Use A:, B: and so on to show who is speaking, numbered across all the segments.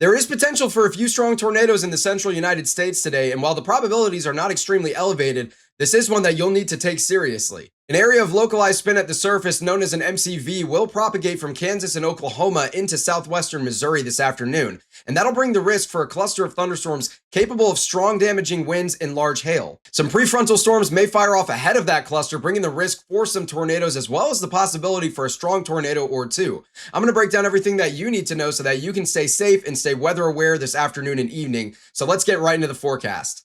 A: There is potential for a few strong tornadoes in the central United States today, and while the probabilities are not extremely elevated, this is one that you'll need to take seriously. An area of localized spin at the surface known as an MCV will propagate from Kansas and Oklahoma into southwestern Missouri this afternoon, and that'll bring the risk for a cluster of thunderstorms capable of strong damaging winds and large hail. Some prefrontal storms may fire off ahead of that cluster, bringing the risk for some tornadoes as well as the possibility for a strong tornado or two. I'm going to break down everything that you need to know so that you can stay safe and stay weather aware this afternoon and evening. So let's get right into the forecast.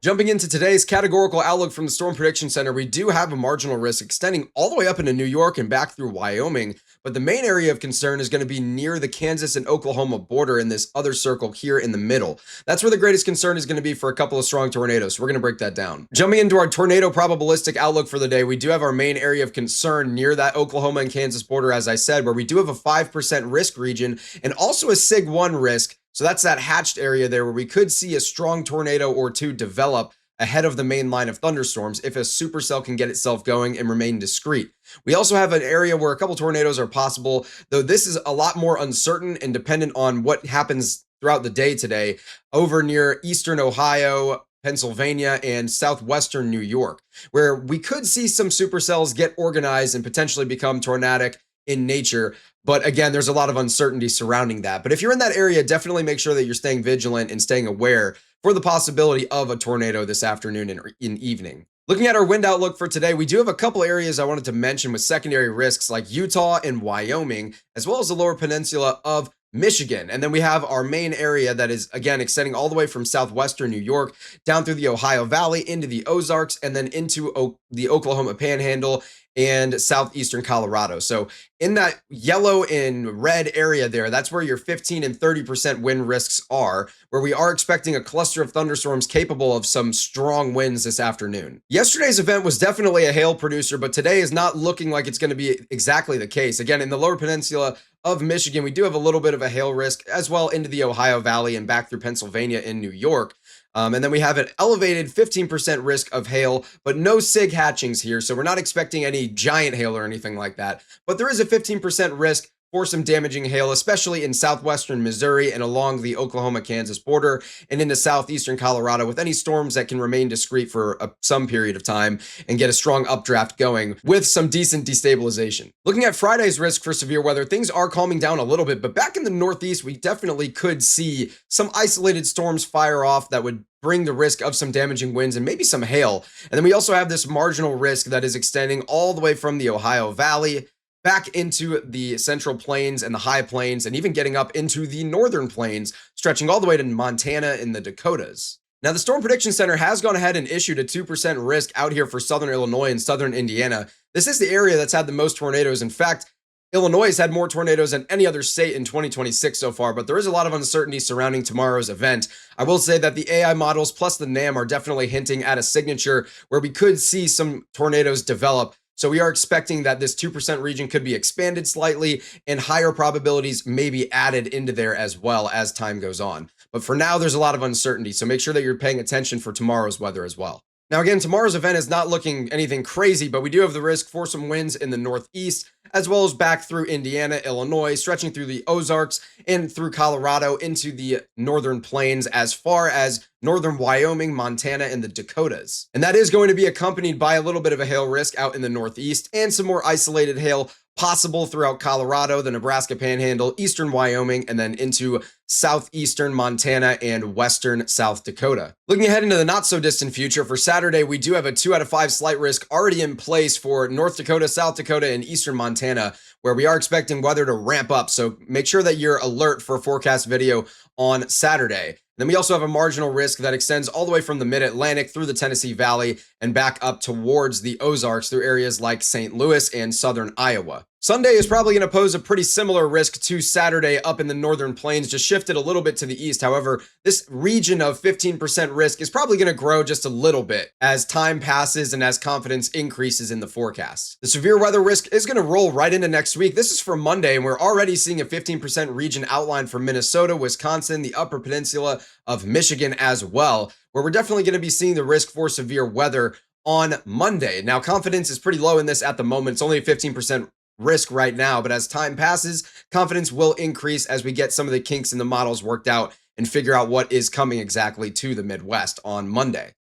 A: Jumping into today's categorical outlook from the Storm Prediction Center, we do have a marginal risk extending all the way up into New York and back through Wyoming, but the main area of concern is going to be near the Kansas and Oklahoma border in this other circle here in the middle. That's where the greatest concern is going to be for a couple of strong tornadoes. So we're going to break that down. Jumping into our tornado probabilistic outlook for the day, we do have our main area of concern near that Oklahoma and Kansas border, as I said, where we do have a 5% risk region and also a SIG 1 risk. So that's that hatched area there where we could see a strong tornado or two develop ahead of the main line of thunderstorms if a supercell can get itself going and remain discrete. We also have an area where a couple tornadoes are possible, though this is a lot more uncertain and dependent on what happens throughout the day today over near eastern Ohio, Pennsylvania, and southwestern New York, where we could see some supercells get organized and potentially become tornadic in nature. But again, there's a lot of uncertainty surrounding that. But if you're in that area, definitely make sure that you're staying vigilant and staying aware for the possibility of a tornado this afternoon and in evening. Looking at our wind outlook for today, we do have a couple areas I wanted to mention with secondary risks like Utah and Wyoming, as well as the lower peninsula of Michigan. And then we have our main area that is, again, extending all the way from southwestern New York down through the Ohio Valley into the Ozarks and then into the Oklahoma Panhandle and southeastern Colorado. So in that yellow and red area there, that's where your 15 and 30% wind risks are, where we are expecting a cluster of thunderstorms capable of some strong winds this afternoon. Yesterday's event was definitely a hail producer, but today is not looking like it's going to be exactly the case. Again, in the lower peninsula of Michigan, we do have a little bit of a hail risk as well into the Ohio Valley and back through Pennsylvania and New York. And then we have an elevated 15% risk of hail, but no SIG hatchings here. So we're not expecting any giant hail or anything like that. But there is a 15% risk for some damaging hail, especially in southwestern Missouri and along the Oklahoma-Kansas border and into southeastern Colorado, with any storms that can remain discrete for some period of time and get a strong updraft going with some decent destabilization. Looking at Friday's risk for severe weather, things are calming down a little bit, but back in the Northeast, we definitely could see some isolated storms fire off that would bring the risk of some damaging winds and maybe some hail. And then we also have this marginal risk that is extending all the way from the Ohio Valley back into the central plains and the high plains, and even getting up into the northern plains, stretching all the way to Montana and the Dakotas. Now, the Storm Prediction Center has gone ahead and issued a 2% risk out here for southern Illinois and southern Indiana. This is the area that's had the most tornadoes. In fact, Illinois has had more tornadoes than any other state in 2026 so far, but there is a lot of uncertainty surrounding tomorrow's event. I will say that the AI models plus the NAM are definitely hinting at a signature where we could see some tornadoes develop. So we are expecting that this 2% region could be expanded slightly and higher probabilities may be added into there as well as time goes on. But for now, there's a lot of uncertainty. So make sure that you're paying attention for tomorrow's weather as well. Now, again, tomorrow's event is not looking anything crazy, but we do have the risk for some winds in the northeast, as well as back through Indiana, Illinois, stretching through the Ozarks and through Colorado into the northern plains, as far as northern Wyoming, Montana, and the Dakotas. And that is going to be accompanied by a little bit of a hail risk out in the northeast and some more isolated hail possible throughout Colorado, the Nebraska Panhandle, eastern Wyoming, and then into southeastern Montana and western South Dakota. Looking ahead into the not so distant future, for Saturday, we do have a 2 out of 5 slight risk already in place for North Dakota, South Dakota, and eastern Montana, where we are expecting weather to ramp up. So make sure that you're alert for a forecast video on Saturday. Then we also have a marginal risk that extends all the way from the mid-Atlantic through the Tennessee Valley and back up towards the Ozarks through areas like St. Louis and southern Iowa. Sunday is probably going to pose a pretty similar risk to Saturday up in the northern plains, just shifted a little bit to the east. However, this region of 15% risk is probably going to grow just a little bit as time passes and as confidence increases in the forecast. The severe weather risk is going to roll right into next week. This is for Monday, and we're already seeing a 15% region outline for Minnesota, Wisconsin, the Upper Peninsula of Michigan as well, where we're definitely going to be seeing the risk for severe weather on Monday. Now, confidence is pretty low in this at the moment. It's only a 15% risk right now, but as time passes, confidence will increase as we get some of the kinks in the models worked out and figure out what is coming exactly to the Midwest on Monday.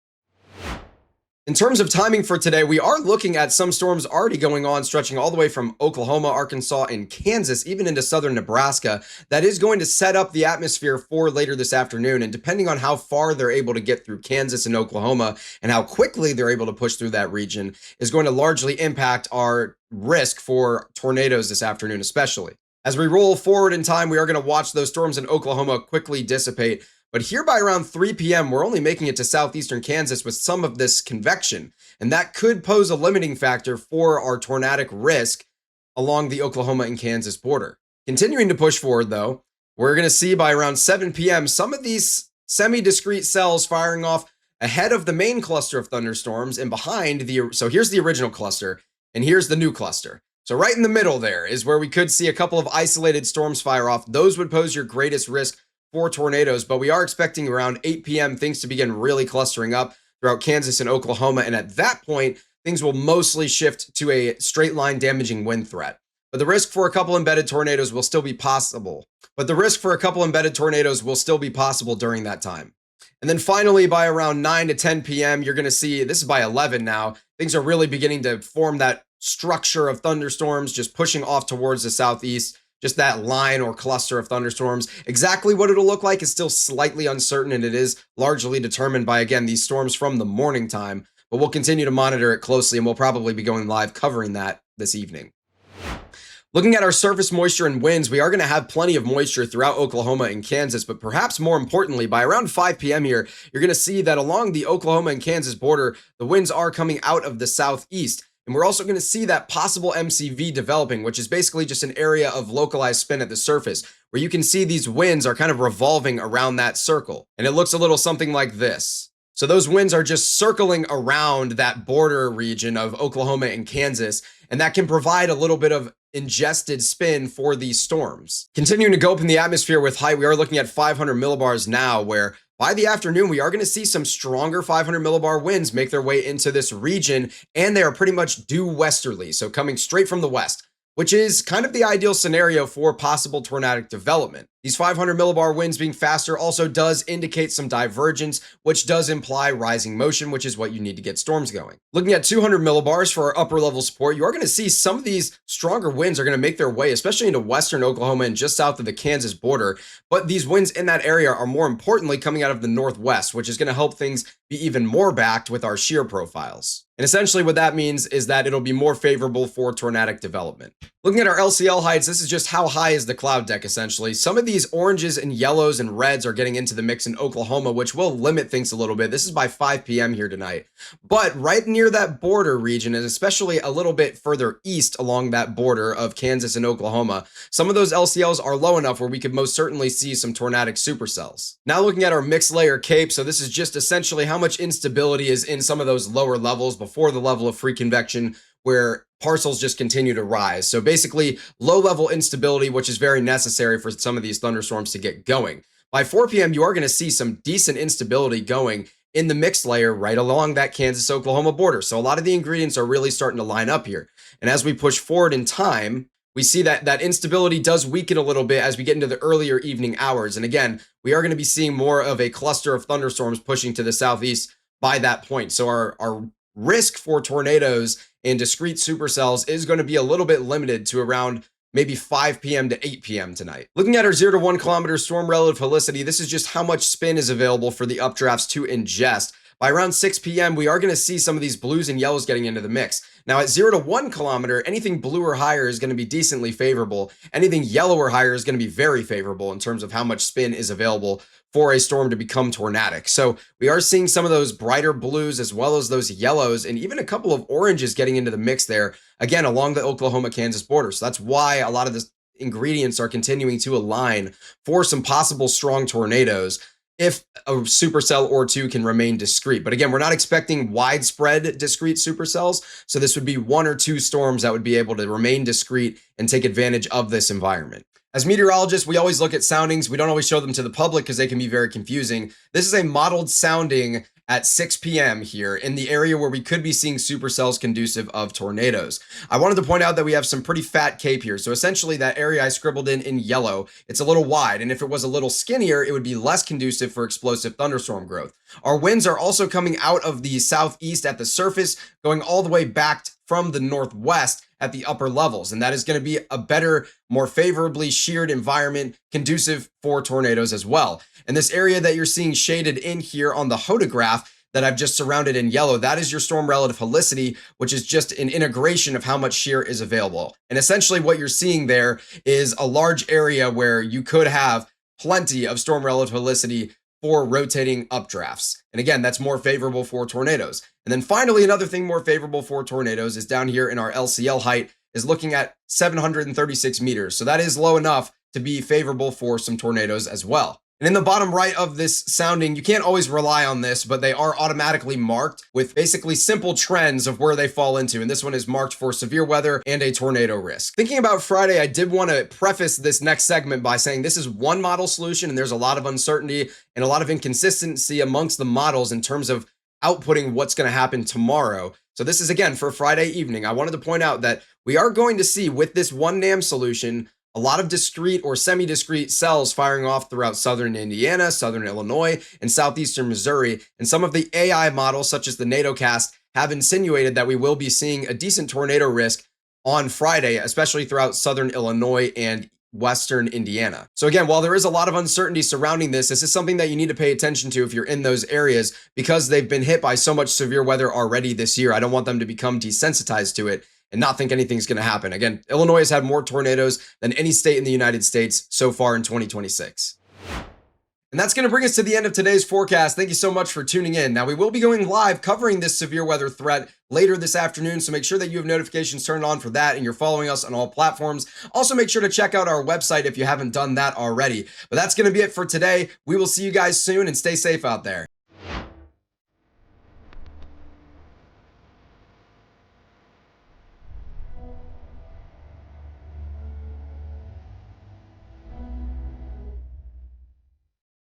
A: In terms of timing for today, we are looking at some storms already going on, stretching all the way from Oklahoma, Arkansas, and Kansas, even into southern Nebraska. That is going to set up the atmosphere for later this afternoon. And depending on how far they're able to get through Kansas and Oklahoma and how quickly they're able to push through that region is going to largely impact our risk for tornadoes this afternoon, especially. As we roll forward in time, we are going to watch those storms in Oklahoma quickly dissipate. But here by around 3 p.m., we're only making it to southeastern Kansas with some of this convection, and that could pose a limiting factor for our tornadic risk along the Oklahoma and Kansas border. Continuing to push forward, though, we're going to see by around 7 p.m. some of these semi-discrete cells firing off ahead of the main cluster of thunderstorms and behind so here's the original cluster, and here's the new cluster. So right in the middle there is where we could see a couple of isolated storms fire off. Those would pose your greatest risk for tornadoes, but we are expecting around 8 p.m. things to begin really clustering up throughout Kansas and Oklahoma. And at that point, things will mostly shift to a straight line damaging wind threat. But the risk for a couple embedded tornadoes will still be possible. During that time. And then finally, by around 9 to 10 p.m., you're going to see, this is by 11 now, things are really beginning to form that structure of thunderstorms, just pushing off towards the southeast. Just that line or cluster of thunderstorms. Exactly what it'll look like is still slightly uncertain, and it is largely determined by, again, these storms from the morning time. But we'll continue to monitor it closely, and we'll probably be going live covering that this evening. Looking at our surface moisture and winds, we are going to have plenty of moisture throughout Oklahoma and Kansas, but perhaps more importantly, by around 5 p.m. here, you're going to see that along the Oklahoma and Kansas border, the winds are coming out of the southeast. And we're also going to see that possible MCV developing, which is basically just an area of localized spin at the surface, where you can see these winds are kind of revolving around that circle. And it looks a little something like this. So those winds are just circling around that border region of Oklahoma and Kansas, and that can provide a little bit of ingested spin for these storms. Continuing to go up in the atmosphere with height, we are looking at 500 millibars now, where by the afternoon, we are going to see some stronger 500 millibar winds make their way into this region, and they are pretty much due westerly, so coming straight from the west, which is kind of the ideal scenario for possible tornadic development. These 500 millibar winds being faster also does indicate some divergence, which does imply rising motion, which is what you need to get storms going. Looking at 200 millibars for our upper level support, you are going to see some of these stronger winds are going to make their way, especially into western Oklahoma and just south of the Kansas border. But these winds in that area are more importantly coming out of the northwest, which is going to help things be even more backed with our shear profiles. And essentially what that means is that it'll be more favorable for tornadic development. Looking at our LCL heights, this is just how high is the cloud deck essentially. Some of these oranges and yellows and reds are getting into the mix in Oklahoma, which will limit things a little bit. This is by 5 p.m. here tonight. But right near that border region, and especially a little bit further east along that border of Kansas and Oklahoma, some of those LCLs are low enough where we could most certainly see some tornadic supercells. Now looking at our mixed layer CAPE, so this is just essentially how much instability is in some of those lower levels before the level of free convection, where parcels just continue to rise. So basically low level instability, which is very necessary for some of these thunderstorms to get going. By 4 p.m., you are going to see some decent instability going in the mixed layer right along that Kansas-Oklahoma border. So a lot of the ingredients are really starting to line up here. And as we push forward in time, we see that instability does weaken a little bit as we get into the earlier evening hours. And again, we are going to be seeing more of a cluster of thunderstorms pushing to the southeast by that point. So our risk for tornadoes and discrete supercells is going to be a little bit limited to around maybe 5 p.m. to 8 p.m. tonight. Looking at our 0 to 1 kilometer storm relative helicity, this is just how much spin is available for the updrafts to ingest. By around 6 p.m., we are going to see some of these blues and yellows getting into the mix. Now at 0 to 1 kilometer, anything blue or higher is going to be decently favorable. Anything yellow or higher is going to be very favorable in terms of how much spin is available for a storm to become tornadic. So we are seeing some of those brighter blues as well as those yellows and even a couple of oranges getting into the mix there, again, along the Oklahoma-Kansas border. So that's why a lot of the ingredients are continuing to align for some possible strong tornadoes if a supercell or two can remain discrete. But again, we're not expecting widespread discrete supercells. So this would be 1 or 2 storms that would be able to remain discrete and take advantage of this environment. As meteorologists, we always look at soundings. We don't always show them to the public because they can be very confusing. This is a modeled sounding at 6 p.m. here in the area where we could be seeing supercells conducive of tornadoes. I wanted to point out that we have some pretty fat cape here. So essentially that area I scribbled in yellow, it's a little wide. And if it was a little skinnier, it would be less conducive for explosive thunderstorm growth. Our winds are also coming out of the southeast at the surface, going all the way back from the northwest at the upper levels. And that is going to be a better, more favorably sheared environment conducive for tornadoes as well. And this area that you're seeing shaded in here on the hodograph that I've just surrounded in yellow, that is your storm relative helicity, which is just an integration of how much shear is available. And essentially what you're seeing there is a large area where you could have plenty of storm relative helicity for rotating updrafts. And again, that's more favorable for tornadoes. And then finally, another thing more favorable for tornadoes is down here in our LCL height is looking at 736 meters. So that is low enough to be favorable for some tornadoes as well. And in the bottom right of this sounding, you can't always rely on this, but they are automatically marked with basically simple trends of where they fall into. And this one is marked for severe weather and a tornado risk. Thinking about Friday, I did want to preface this next segment by saying this is one model solution, and there's a lot of uncertainty and a lot of inconsistency amongst the models in terms of outputting what's going to happen tomorrow. So this is again for Friday evening. I wanted to point out that we are going to see with this one NAM solution a lot of discrete or semi-discrete cells firing off throughout southern Indiana, southern Illinois, and southeastern Missouri. And some of the AI models, such as the NATOcast, have insinuated that we will be seeing a decent tornado risk on Friday, especially throughout southern Illinois and western Indiana. So again, while there is a lot of uncertainty surrounding this is something that you need to pay attention to if you're in those areas because they've been hit by so much severe weather already this year. I don't want them to become desensitized to it and not think anything's going to happen. Again, Illinois has had more tornadoes than any state in the United States so far in 2026. And that's going to bring us to the end of today's forecast. Thank you so much for tuning in. Now, we will be going live covering this severe weather threat later this afternoon, so make sure that you have notifications turned on for that and you're following us on all platforms. Also, make sure to check out our website if you haven't done that already. But that's going to be it for today. We will see you guys soon and stay safe out there.